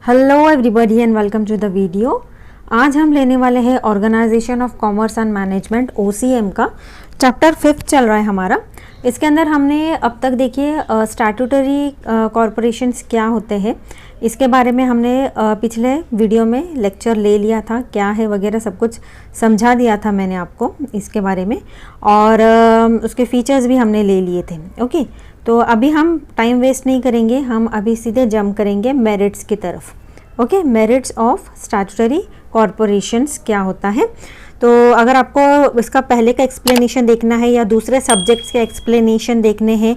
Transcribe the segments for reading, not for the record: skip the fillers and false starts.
Hello everybody and welcome to the video. आज हम लेने वाले हैं organisation of commerce and management OCM का चैप्टर 5 चल रहा है हमारा। इसके अंदर हमने अब तक देखिए स्टैट्यूटरी कॉरपोरेशंस क्या होते हैं इसके बारे में हमने पिछले वीडियो में लेक्चर ले लिया था, क्या है वगैरह सब कुछ समझा दिया था मैंने आपको इसके बारे में, और उसके फीचर्स भी हमने ले लिए थे। ओके, तो अभी हम टाइम वेस्ट नहीं करेंगे, हम अभी सीधे जंप करेंगे मेरिट्स की तरफ। Okay, merits of statutory corporations क्या होता है। तो अगर आपको इसका पहले का एक्सप्लेनेशन देखना है या दूसरे सब्जेक्ट्स के एक्सप्लेनेशन देखने हैं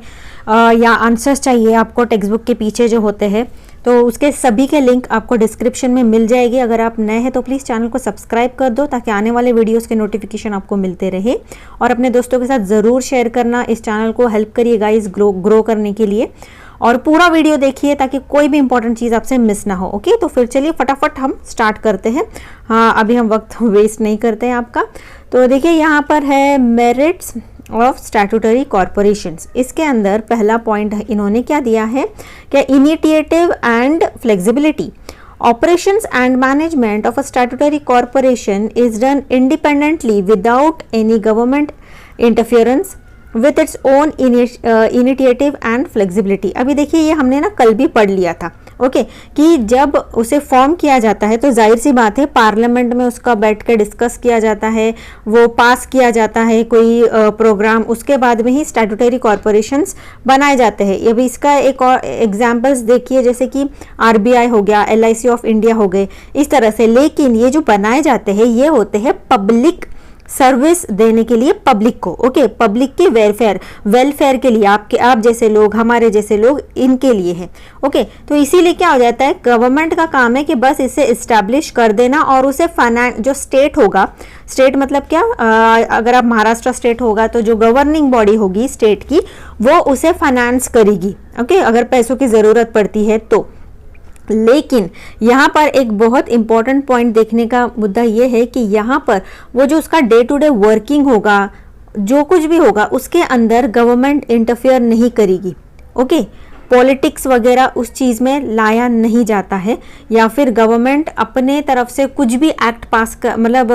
या आंसर्स चाहिए आपको टेक्स्ट बुक के पीछे जो होते हैं, तो उसके सभी के लिंक आपको डिस्क्रिप्शन में मिल जाएगी। अगर आप नए हैं तो प्लीज़ चैनल को सब्सक्राइब कर दो ताकि आने वाले वीडियोस के नोटिफिकेशन आपको मिलते रहे, और अपने दोस्तों के साथ ज़रूर शेयर करना। इस चैनल को हेल्प करिए गाइस ग्रो करने के लिए, और पूरा वीडियो देखिए ताकि कोई भी इंपॉर्टेंट चीज़ आपसे मिस ना हो। ओके, तो फिर चलिए फटाफट हम स्टार्ट करते हैं। हाँ, अभी हम वक्त वेस्ट नहीं करते हैं आपका। तो देखिए यहाँ पर है मेरिट्स ऑफ स्टैट्यूटरी कॉरपोरेशंस। इसके अंदर पहला पॉइंट इन्होंने क्या दिया है कि initiative and flexibility operations and management of a statutory corporation is done independently without any government interference with its own initiative and flexibility। अभी देखिए ये हमने ना कल भी पढ़ लिया था। ओके, कि जब उसे फॉर्म किया जाता है तो जाहिर सी बात है पार्लियामेंट में उसका बैठ कर डिस्कस किया जाता है, वो पास किया जाता है कोई प्रोग्राम, उसके बाद में ही स्टैट्यूटरी कॉरपोरेशंस बनाए जाते हैं। अभी इसका एक और एग्जांपल्स देखिए, जैसे कि RBI हो गया, LIC ऑफ इंडिया हो गए, इस तरह से। लेकिन ये जो बनाए जाते हैं ये होते हैं पब्लिक सर्विस देने के लिए पब्लिक को। ओके, पब्लिक के वेलफेयर के लिए, आप जैसे लोग, हमारे जैसे लोग, इनके लिए है। ओके, तो इसीलिए क्या हो जाता है, गवर्नमेंट का काम है कि बस इसे इस्टेब्लिश कर देना, और उसे फाइनेंस, जो स्टेट होगा, स्टेट मतलब क्या, अगर आप महाराष्ट्र स्टेट होगा तो जो गवर्निंग बॉडी होगी स्टेट की वो उसे फाइनेंस करेगी। ओके, अगर पैसों की जरूरत पड़ती है तो। लेकिन यहाँ पर एक बहुत इंपॉर्टेंट पॉइंट देखने का मुद्दा ये है कि यहाँ पर वो जो उसका डे टू डे वर्किंग होगा, जो कुछ भी होगा, उसके अंदर गवर्नमेंट इंटरफेयर नहीं करेगी। ओके, पॉलिटिक्स वगैरह उस चीज़ में लाया नहीं जाता है, या फिर गवर्नमेंट अपने तरफ से कुछ भी एक्ट पास कर, मतलब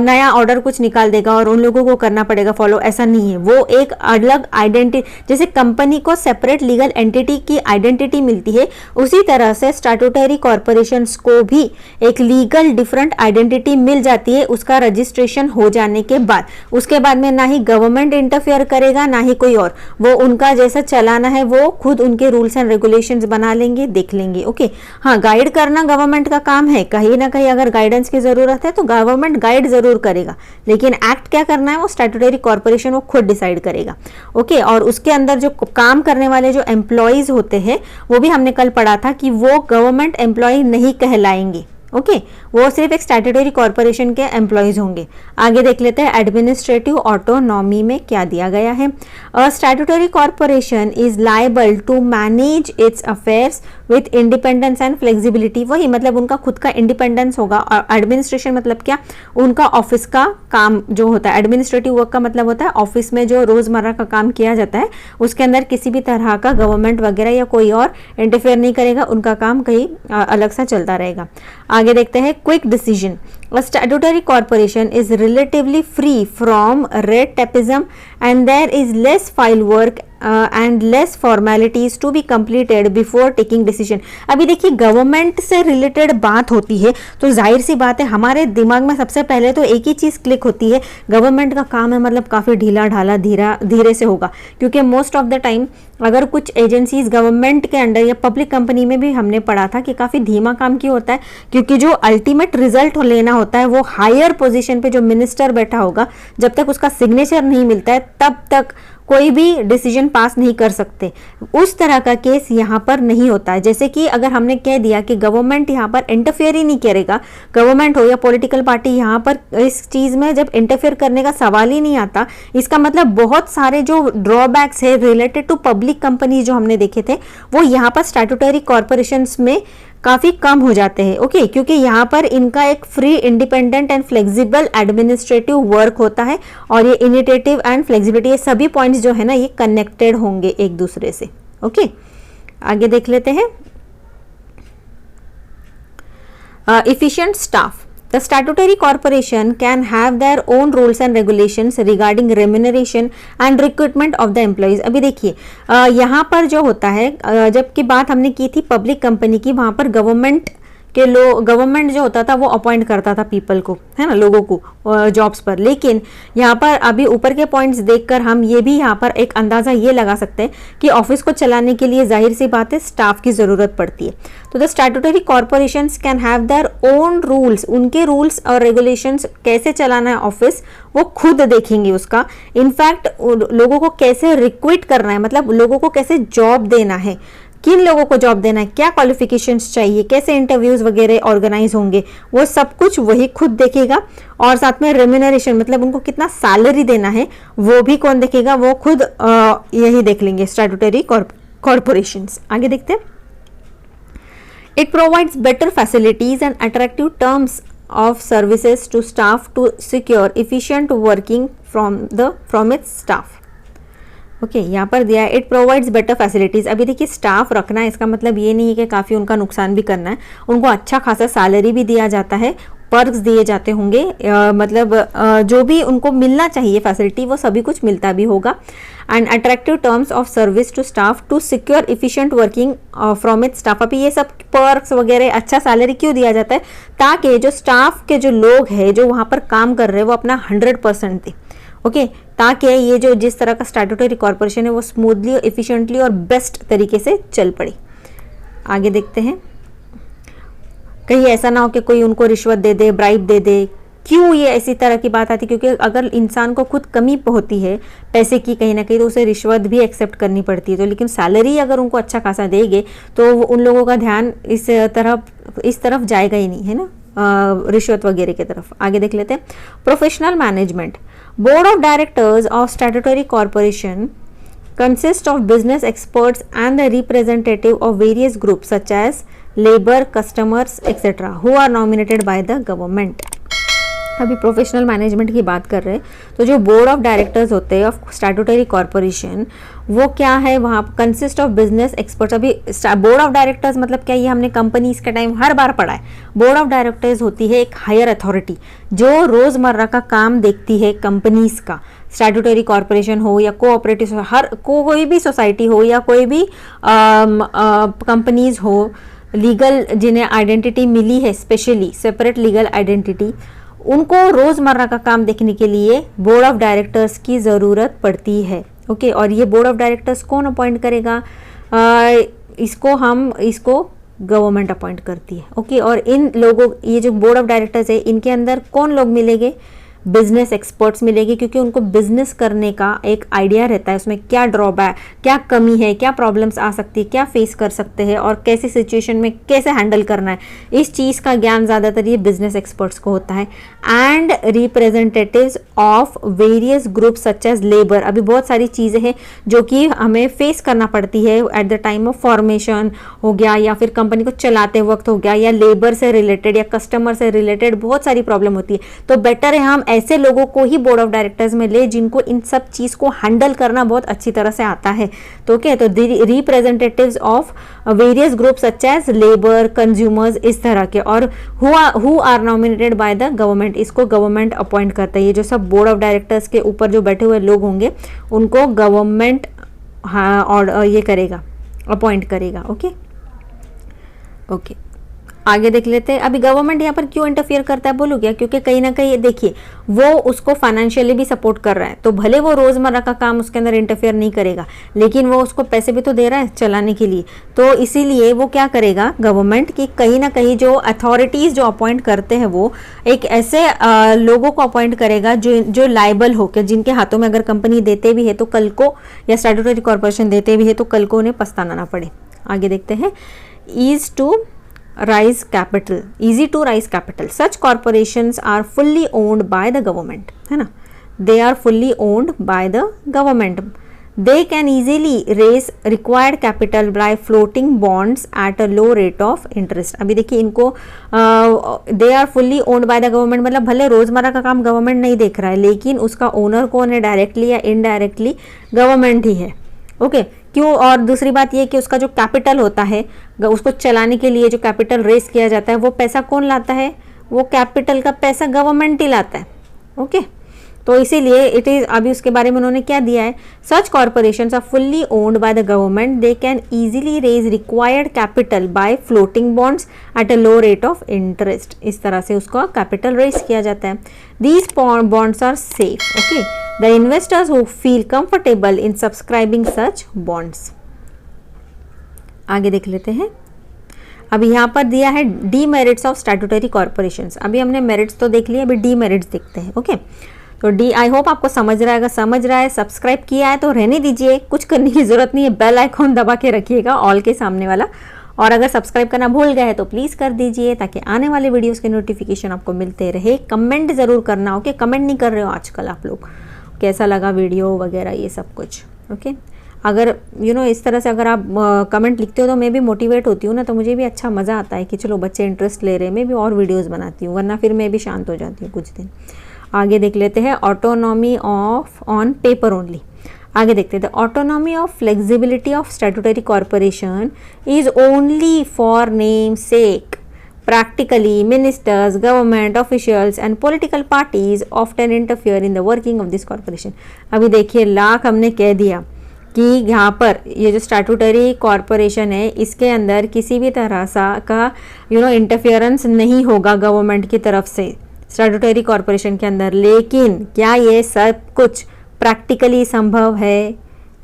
नया ऑर्डर कुछ निकाल देगा और उन लोगों को करना पड़ेगा फॉलो, ऐसा नहीं है। वो एक अलग आइडेंटिटी, जैसे कंपनी को सेपरेट लीगल एंटिटी की आइडेंटिटी मिलती है, उसी तरह से स्टैट्यूटरी कॉरपोरेशंस को भी एक लीगल डिफरेंट आइडेंटिटी मिल जाती है उसका रजिस्ट्रेशन हो जाने के बाद। उसके बाद में ना ही गवर्नमेंट इंटरफेयर करेगा ना ही कोई और, वो उनका जैसा चलाना है वो खुद उनके रूल्स एंड रेगुलेशंस बना लेंगे, देख लेंगे। ओके, हाँ, गाइड करना गवर्नमेंट का काम है, कहीं ना कहीं अगर गाइडेंस की जरूरत है तो गवर्नमेंट गाइड जरूर करेगा, लेकिन एक्ट क्या करना है वो स्टैट्यूटरी कॉरपोरेशन वो खुद डिसाइड करेगा। ओके, और उसके अंदर जो काम करने वाले जो एम्प्लॉयज होते हैं वो भी हमने कल पढ़ा था कि वो गवर्नमेंट एम्प्लॉय नहीं कहलाएंगे। ओके, वो सिर्फ एक स्टैट्यूटरी कॉरपोरेशन के एम्प्लॉयज होंगे। आगे देख लेते हैं एडमिनिस्ट्रेटिव ऑटोनॉमी में क्या दिया गया है। A statutory corporation is liable to manage its affairs with independence and flexibility. वही मतलब उनका खुद का इंडिपेंडेंस होगा, और एडमिनिस्ट्रेशन मतलब क्या, उनका ऑफिस का काम जो होता है। एडमिनिस्ट्रेटिव वर्क का मतलब होता है ऑफिस में जो रोजमर्रा का काम किया जाता है उसके अंदर किसी भी तरह का गवर्नमेंट वगैरह या कोई और इंटरफेयर नहीं करेगा, उनका काम कहीं अलग सा चलता रहेगा। आगे देखते हैं quick decision. A statutory corporation is relatively free from red tapeism and there is less file work and less formalities to be completed before taking decision। अभी देखिए गवर्नमेंट से रिलेटेड बात होती है तो जाहिर सी बात है हमारे दिमाग में सबसे पहले तो एक ही चीज़ क्लिक होती है, गवर्नमेंट का काम है मतलब काफ़ी ढीला ढाला धीरे से होगा। क्योंकि मोस्ट ऑफ द टाइम अगर कुछ एजेंसीज गवर्नमेंट के अंडर या पब्लिक कंपनी में भी हमने पढ़ा था कि काफ़ी धीमा काम क्यों होता है, क्योंकि जो अल्टीमेट रिजल्ट लेना होता है वो हायर पोजीशन पे जो मिनिस्टर बैठा होगा, जब तक उसका सिग्नेचर नहीं मिलता है तब तक कोई भी डिसीजन पास नहीं कर सकते। उस तरह का केस यहाँ पर नहीं होता है। जैसे कि अगर हमने कह दिया कि गवर्नमेंट यहाँ पर इंटरफेयर ही नहीं करेगा, गवर्नमेंट हो या पॉलिटिकल पार्टी, यहाँ पर इस चीज़ में जब इंटरफेयर करने का सवाल ही नहीं आता, इसका मतलब बहुत सारे जो ड्रॉबैक्स है रिलेटेड टू पब्लिक कंपनी जो हमने देखे थे वो यहाँ पर स्टैट्यूटरी कॉरपोरेशंस में काफ़ी कम हो जाते हैं। ओके, क्योंकि यहाँ पर इनका एक free, independent and flexible administrative work होता है, और ये इनिशिएटिव एंड फ्लेक्सिबिलिटी, ये सभी पॉइंट्स जो है ना ये कनेक्टेड होंगे एक दूसरे से। ओके, आगे देख लेते हैं। efficient staff. The statutory corporation can have their own rules and regulations regarding remuneration and recruitment of the employees. अभी देखिए यहाँ पर जो होता है, जबकि बात हमने की थी पब्लिक कंपनी की, वहाँ पर गवर्नमेंट जो होता था वो अपॉइंट करता था पीपल को, है ना, लोगों को जॉब्स पर। लेकिन यहाँ पर अभी ऊपर के पॉइंट्स देखकर हम ये भी यहाँ पर एक अंदाज़ा ये लगा सकते हैं कि ऑफिस को चलाने के लिए जाहिर सी बात है स्टाफ की ज़रूरत पड़ती है। तो the statutory corporations can have their own rules, उनके रूल्स और रेगुलेशंस, कैसे चलाना है ऑफिस वो खुद देखेंगे उसका। इनफैक्ट लोगों को कैसे रिक्रूट करना है, मतलब लोगों को कैसे जॉब देना है, किन लोगों को जॉब देना है, क्या क्वालिफिकेशंस चाहिए, कैसे इंटरव्यूज वगैरह ऑर्गेनाइज होंगे, वो सब कुछ वही खुद देखेगा। और साथ में रेम्यूनरेशन, मतलब उनको कितना सैलरी देना है वो भी कौन देखेगा, वो खुद यही देख लेंगे स्टैट्यूटरी कॉर्पोरेशंस। आगे देखते हैं। It provides better facilities and attractive terms of services to staff to secure efficient working from its staff. Okay, यहाँ पर दिया है इट प्रोवाइड्स बेटर फैसिलिटीज़। अभी देखिए स्टाफ रखना है इसका मतलब ये नहीं है कि काफ़ी उनका नुकसान भी करना है, उनको अच्छा खासा सैलरी भी दिया जाता है, पर्क्स दिए जाते होंगे, मतलब जो भी उनको मिलना चाहिए फैसिलिटी वो सभी कुछ मिलता भी होगा। And attractive terms of service to staff to secure efficient working from it staff. अभी ये सब पर्क्स वगैरह, अच्छा सैलरी क्यों दिया जाता है, ताकि जो स्टाफ के जो लोग हैं जो वहाँ पर काम कर रहे हैं वो अपना 100% दें। ओके, ताकि ये जो जिस तरह का स्टैट्यूटरी कॉर्पोरेशन है वो स्मूथली, एफिशिएंटली और बेस्ट तरीके से चल पड़े। आगे देखते हैं। कहीं ऐसा ना हो कि कोई उनको रिश्वत दे दे, ब्राइब दे दे। क्यों ये ऐसी तरह की बात आती है, क्योंकि अगर इंसान को खुद कमी होती है पैसे की कहीं ना कहीं तो उसे रिश्वत भी एक्सेप्ट करनी पड़ती है। तो लेकिन सैलरी अगर उनको अच्छा खासा देंगे तो उन लोगों का ध्यान इस तरफ जाएगा ही नहीं, है ना, रिश्वत वगैरह की तरफ। आगे देख लेते हैं। Professional management. Board of Directors of Statutory Corporation consist of business experts and the representative of various groups such as labor, customers, etc. who are nominated by the government. अभी प्रोफेशनल मैनेजमेंट की बात कर रहे हैं तो जो board of directors होते हैं ऑफ स्टैट्यूटरी कॉर्पोरेशन वो क्या है, वहाँ कंसिस्ट ऑफ बिजनेस एक्सपर्ट्स। अभी बोर्ड ऑफ डायरेक्टर्स मतलब क्या, ये हमने कंपनीज के टाइम हर बार पढ़ा है। बोर्ड ऑफ डायरेक्टर्स होती है एक हायर अथॉरिटी जो रोजमर्रा का काम देखती है कंपनीज का, स्टैट्यूटरी कॉर्पोरेशन हो या कोऑपरेटिव, हर कोई भी सोसाइटी हो या कोई भी कंपनीज हो, लीगल जिन्हें आइडेंटिटी मिली है, स्पेशली सेपरेट लीगल आइडेंटिटी, उनको रोजमर्रा का काम देखने के लिए बोर्ड ऑफ डायरेक्टर्स की ज़रूरत पड़ती है। ओके, और ये बोर्ड ऑफ डायरेक्टर्स कौन अपॉइंट करेगा, इसको गवर्नमेंट अपॉइंट करती है। ओके, और इन लोगों, ये जो बोर्ड ऑफ डायरेक्टर्स है इनके अंदर कौन लोग मिलेंगे, बिजनेस एक्सपर्ट्स मिलेंगे, क्योंकि उनको बिजनेस करने का एक आइडिया रहता है, उसमें क्या ड्रॉबैक, क्या कमी है, क्या प्रॉब्लम्स आ सकती है, क्या फेस कर सकते हैं और कैसी सिचुएशन में कैसे हैंडल करना है, इस चीज़ का ज्ञान ज़्यादातर ये बिजनेस एक्सपर्ट्स को होता है। And representatives of various groups such as labour. अभी बहुत सारी चीज़ें हैं जो कि हमें फेस करना पड़ती है at the time of formation हो गया, या फिर कंपनी को चलाते वक्त हो गया, या लेबर से रिलेटेड या कस्टमर से रिलेटेड बहुत सारी प्रॉब्लम होती है। तो बेटर है हम ऐसे लोगों को ही बोर्ड ऑफ डायरेक्टर्स में ले जिनको इन सब चीज को हैंडल करना बहुत अच्छी तरह से आता है। तो क्या, तो representatives of various groups such as labour, consumers, इस तरह के, और who are nominated by the government, इसको गवर्नमेंट अपॉइंट करता है। ये जो सब बोर्ड ऑफ डायरेक्टर्स के ऊपर जो बैठे हुए लोग होंगे उनको गवर्नमेंट और ये करेगा, अपॉइंट करेगा। ओके ओके, आगे देख लेते हैं। अभी गवर्नमेंट यहाँ पर क्यों इंटरफियर करता है बोलो क्या, क्योंकि कहीं ना कहीं देखिए वो उसको फाइनेंशियली भी सपोर्ट कर रहा है, तो भले वो रोजमर्रा का काम उसके अंदर इंटरफियर नहीं करेगा लेकिन वो उसको पैसे भी तो दे रहा है चलाने के लिए। तो इसीलिए वो क्या करेगा गवर्नमेंट की, कहीं ना कहीं जो अथॉरिटीज जो अपॉइंट करते हैं वो एक ऐसे लोगों को अपॉइंट करेगा जो लाइबल हो के, जिनके हाथों में अगर कंपनी देते भी है तो कल को, या स्टैट्यूटरी कॉर्पोरेशन देते भी है तो कल को उन्हें पछताना ना पड़े। आगे देखते हैं। easy to raise capital. Such corporations are fully owned by the government, है ना, they are fully owned by the government. They can easily raise required capital by floating bonds at a low rate of interest. अभी देखिए इनको they are fully owned by the government मतलब भले रोजमर्रा का काम गवर्नमेंट नहीं देख रहा है लेकिन उसका ओनर कौन है, डायरेक्टली या इनडायरेक्टली गवर्नमेंट ही है। ओके, क्यों, और दूसरी बात ये कि उसका जो कैपिटल होता है, उसको चलाने के लिए जो कैपिटल रेस किया जाता है, वो पैसा कौन लाता है? वो कैपिटल का पैसा गवर्नमेंट ही लाता है। ओके, तो इसीलिए इट इज, अभी उसके बारे में उन्होंने क्या दिया है, such corporations are fully owned by the government, they can easily raise required capital by floating bonds at a low rate of interest. इस तरह से उसका कैपिटल रेज किया जाता है। These bonds are safe, okay, the investors who feel comfortable in subscribing such bonds. आगे देख लेते हैं। अभी यहाँ पर दिया है डीमेरिट्स ऑफ स्टैट्यूटरी कॉर्पोरेशंस। अभी हमने मेरिट्स तो देख लिए, अभी डीमेरिट्स देखते हैं। ओके, तो डी, आई होप आपको समझ रहा है। अगर समझ रहा है, सब्सक्राइब किया है तो रहने दीजिए, कुछ करने की जरूरत नहीं है, बेल आइकॉन दबा के रखिएगा ऑल के सामने वाला। और अगर सब्सक्राइब करना भूल गए तो प्लीज़ कर दीजिए, ताकि आने वाले वीडियोस के नोटिफिकेशन आपको मिलते रहे। कमेंट ज़रूर करना, ओके, कमेंट नहीं कर रहे हो आजकल आप लोग, कैसा लगा वीडियो वगैरह ये सब कुछ। ओके, अगर इस तरह से अगर आप कमेंट लिखते हो तो मैं भी मोटिवेट होती हूँ ना, तो मुझे भी अच्छा मज़ा आता है कि चलो बच्चे इंटरेस्ट ले रहे हैं, मैं भी और वीडियोज़ बनाती हूँ, वरना फिर मैं भी शांत हो जाती हूँ कुछ दिन। आगे देख लेते हैं autonomy of on paper only. आगे देखते हैं, autonomy of flexibility of statutory corporation is only for name sec. Practically ministers, government officials and political parties often interfere in the working of this corporation. अभी देखिए, लाख हमने कह दिया कि यहाँ पर ये जो स्टैट्यूटरी कॉर्पोरेशन है, इसके अंदर किसी भी तरह का इंटरफियरेंस नहीं होगा गवर्नमेंट की तरफ से स्टैट्यूटरी कॉर्पोरेशन के अंदर। लेकिन क्या ये सब कुछ प्रैक्टिकली संभव है?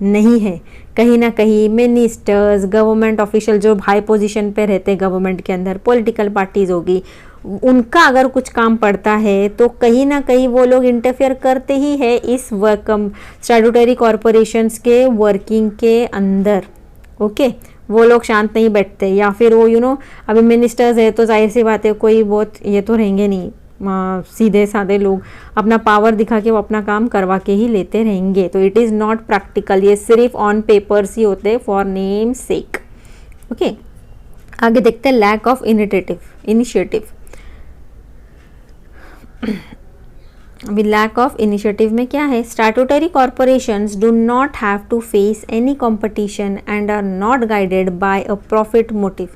नहीं है। कहीं ना कहीं मिनिस्टर्स, गवर्नमेंट ऑफिशियल जो हाई पोजीशन पे रहते हैं गवर्नमेंट के अंदर, पॉलिटिकल पार्टीज होगी, उनका अगर कुछ काम पड़ता है तो कहीं ना कहीं वो लोग इंटरफियर करते ही है इस स्टैट्यूटरी कॉर्पोरेशंस के वर्किंग के अंदर। ओके, वो लोग शांत नहीं बैठते, या फिर वो अभी मिनिस्टर्स है तो जाहिर सी बात है कोई बहुत ये तो रहेंगे नहीं, सीधे साधे लोग अपना पावर दिखा के वो अपना काम करवा के ही लेते रहेंगे। तो इट इज़ नॉट प्रैक्टिकल, ये सिर्फ ऑन पेपर्स ही होते हैं, फॉर नेम सेक। ओके, आगे देखते हैं लैक ऑफ इनिशिएटिव। अभी लैक ऑफ इनिशिएटिव में क्या है? Statutory corporations do not have to face any competition and are not guided by a profit motive.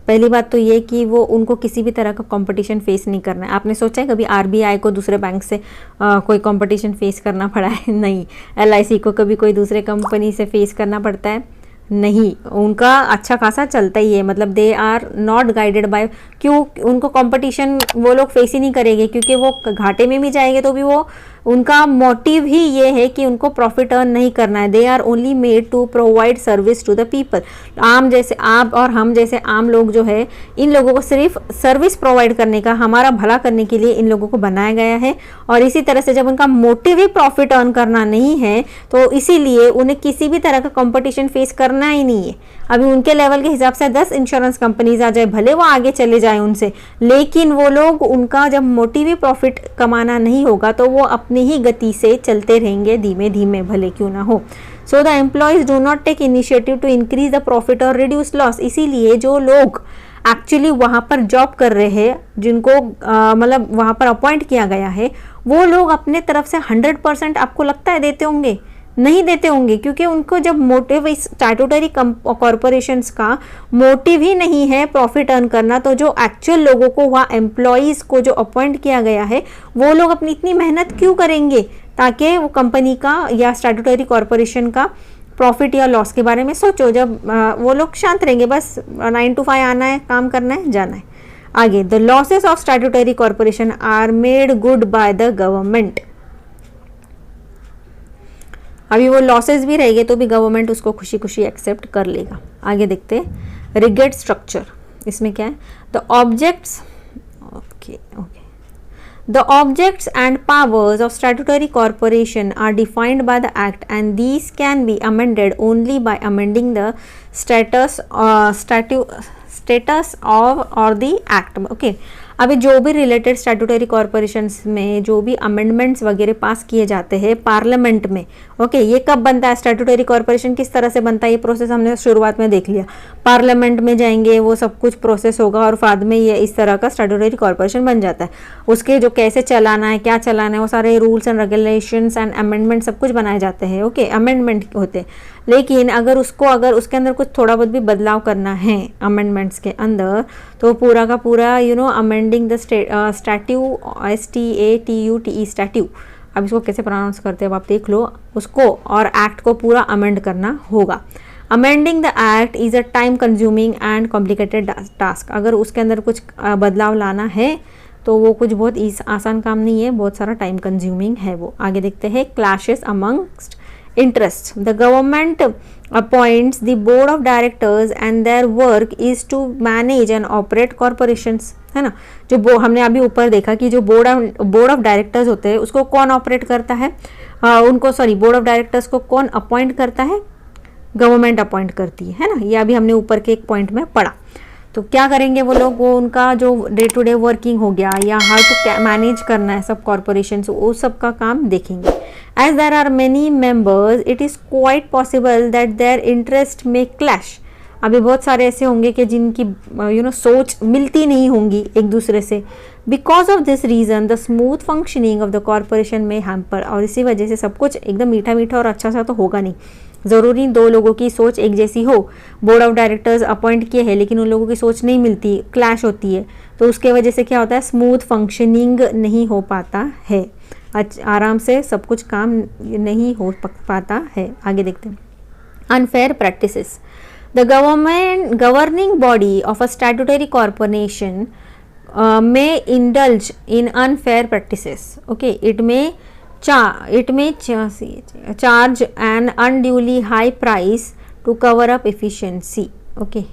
पहली बात तो ये कि वो उनको किसी भी तरह का कंपटीशन फेस नहीं करना है। आपने सोचा है कभी आरबीआई को दूसरे बैंक से कोई कंपटीशन फेस करना पड़ा है? नहीं। एलआईसी को कभी कोई दूसरे कंपनी से फेस करना पड़ता है? नहीं। उनका अच्छा खासा चलता ही है, मतलब they are not guided by, क्यों उनको कंपटीशन वो लोग फेस ही नहीं करेंगे, क्योंकि वो घाटे में भी जाएंगे तो भी वो उनका मोटिव ही ये है कि उनको प्रॉफिट अर्न नहीं करना है। They are only made to provide service to the people. आम जैसे आप और हम जैसे आम लोग जो है, इन लोगों को सिर्फ सर्विस प्रोवाइड करने का, हमारा भला करने के लिए इन लोगों को बनाया गया है। और इसी तरह से जब उनका मोटिव ही प्रॉफिट अर्न करना नहीं है तो इसीलिए उन्हें किसी भी तरह का कंपटीशन फेस करना ही नहीं है। अभी उनके लेवल के हिसाब से 10 इंश्योरेंस कंपनीज आ जाए, भले वो आगे चले जाए उनसे, लेकिन वो लोग, उनका जब मोटिव ही प्रॉफिट कमाना नहीं होगा तो वो अपनी ही गति से चलते रहेंगे, धीमे धीमे भले क्यों ना हो। So the employees do not take initiative to increase the profit और रिड्यूस लॉस। इसीलिए जो लोग एक्चुअली वहाँ पर जॉब कर रहे हैं, जिनको मतलब वहाँ पर अपॉइंट किया गया है, वो लोग अपने तरफ से 100% आपको लगता है देते होंगे? नहीं देते होंगे, क्योंकि उनको जब मोटिव इस स्टैट्यूटरी कॉर्पोरेशंस का मोटिव ही नहीं है प्रॉफिट अर्न करना, तो जो एक्चुअल लोगों को, वहाँ एम्प्लॉयज़ को जो अपॉइंट किया गया है, वो लोग अपनी इतनी मेहनत क्यों करेंगे ताकि वो कंपनी का या स्टैट्यूटरी कॉर्पोरेशन का प्रॉफिट या लॉस के बारे में सोचो। जब वो लोग शांत रहेंगे, बस 9 to 5 आना है, काम करना है, जाना है। आगे, the losses of statutory corporation are made good by the government. अभी वो लॉसेस भी रहेंगे तो भी गवर्नमेंट उसको खुशी खुशी एक्सेप्ट कर लेगा। आगे देखते हैं रिगेड स्ट्रक्चर। इसमें क्या है? The objects The objects and powers of statutory corporation are defined by the Act, and these can be amended only by amending the status of or the Act. Okay. अभी जो भी रिलेटेड स्टैट्यूटरी कॉर्पोरेशंस में जो भी amendments वगैरह पास किए जाते हैं पार्लियामेंट में, ओके, ये कब बनता है? स्टैट्यूटरी कॉर्पोरेशन किस तरह से बनता है, ये प्रोसेस हमने शुरुआत में देख लिया। पार्लियामेंट में जाएंगे, वो सब कुछ प्रोसेस होगा और बाद में ये इस तरह का स्टैट्यूटरी कॉर्पोरेशन बन जाता है। उसके जो कैसे चलाना है, क्या चलाना है, वो सारे rules and regulations and amendment सब कुछ बनाए जाते हैं। ओके, अमेंडमेंट होते हैं। लेकिन अगर उसके अंदर कुछ थोड़ा बहुत भी बदलाव करना है अमेंडमेंट्स के अंदर, तो पूरा का पूरा amending the statute, STATUTE statute, अब इसको कैसे प्रोनाउंस करते हैं अब आप देख लो उसको, और एक्ट को पूरा अमेंड करना होगा। Amending the act is a time consuming and complicated task. अगर उसके अंदर कुछ बदलाव लाना है तो वो कुछ बहुत आसान काम नहीं है, बहुत सारा टाइम कंज्यूमिंग है वो। आगे देखते हैं clashes amongst interest. The government appoints the board of directors and their work is to manage and operate corporations, है ना। जो हमने अभी ऊपर देखा कि जो बोर्ड ऑफ डायरेक्टर्स होते हैं उसको कौन ऑपरेट करता है, बोर्ड ऑफ डायरेक्टर्स को कौन अपॉइंट करता है, गवर्नमेंट अपॉइंट करती है ना। ये अभी हमने ऊपर के एक पॉइंट में पढ़ा। तो क्या करेंगे वो लोग, वो उनका जो डे टू डे वर्किंग हो गया या हाउ टू मैनेज करना है सब कॉरपोरेशन, वो सब का काम देखेंगे। As there are many members it is quite possible that their interest may clash. अभी बहुत सारे ऐसे होंगे कि जिनकी सोच मिलती नहीं होंगी एक दूसरे से। Because of this reason the smooth functioning of the corporation में हैम्पर, और इसी वजह से सब कुछ एकदम मीठा मीठा और अच्छा सा तो होगा नहीं। ज़रूरी दो लोगों की सोच एक जैसी हो, बोर्ड ऑफ डायरेक्टर्स अपॉइंट किए हैं लेकिन उन लोगों की सोच नहीं मिलती, क्लैश होती है, तो उसके वजह से क्या होता है, स्मूथ फंक्शनिंग नहीं हो पाता है, आराम से सब कुछ काम नहीं हो पाता है। आगे देखते हैं unfair practices. The governing body of a statutory corporation may indulge in unfair practices. Okay, it may charge an unduly high price to cover up efficiency. Okay,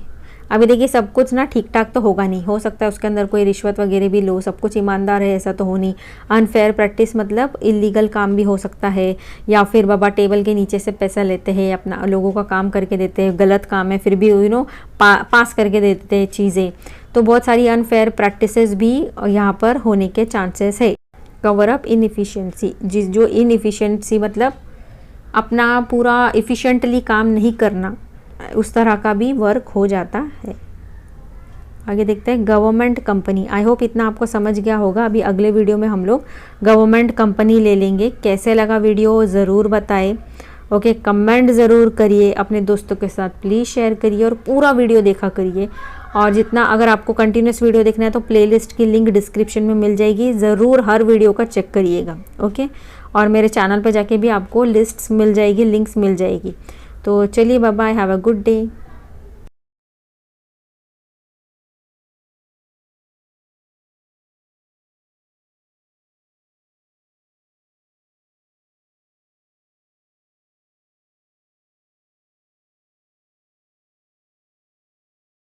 अभी देखिए सब कुछ ना ठीक ठाक तो होगा नहीं, हो सकता है उसके अंदर कोई रिश्वत वगैरह भी लो, सब कुछ ईमानदार है ऐसा तो हो नहीं। अनफेयर प्रैक्टिस मतलब इलीगल काम भी हो सकता है, या फिर बाबा टेबल के नीचे से पैसा लेते हैं, अपना लोगों का काम करके देते हैं, गलत काम है फिर भी पास करके देते हैं चीज़ें। तो बहुत सारी अनफेयर प्रैक्टिसेस भी यहाँ पर होने के चांसेस है। कवर अप इनएफिशिएंसी, जो इनएफिशिएंसी मतलब अपना पूरा इफ़िशेंटली काम नहीं करना, उस तरह का भी वर्क हो जाता है। आगे देखते हैं गवर्नमेंट कंपनी। आई होप इतना आपको समझ गया होगा। अभी अगले वीडियो में हम लोग गवर्नमेंट कंपनी ले लेंगे। कैसे लगा वीडियो ज़रूर बताएं। ओके, कमेंट ज़रूर करिए, अपने दोस्तों के साथ प्लीज़ शेयर करिए और पूरा वीडियो देखा करिए। और जितना अगर आपको कंटिन्यूस वीडियो देखना है तो प्लेलिस्ट की लिंक डिस्क्रिप्शन में मिल जाएगी, ज़रूर हर वीडियो का चेक करिएगा। ओके, और मेरे चैनल पर जाके भी आपको लिस्ट्स मिल जाएगी, लिंक्स मिल जाएगी। तो चलिए, bye bye, have a good day.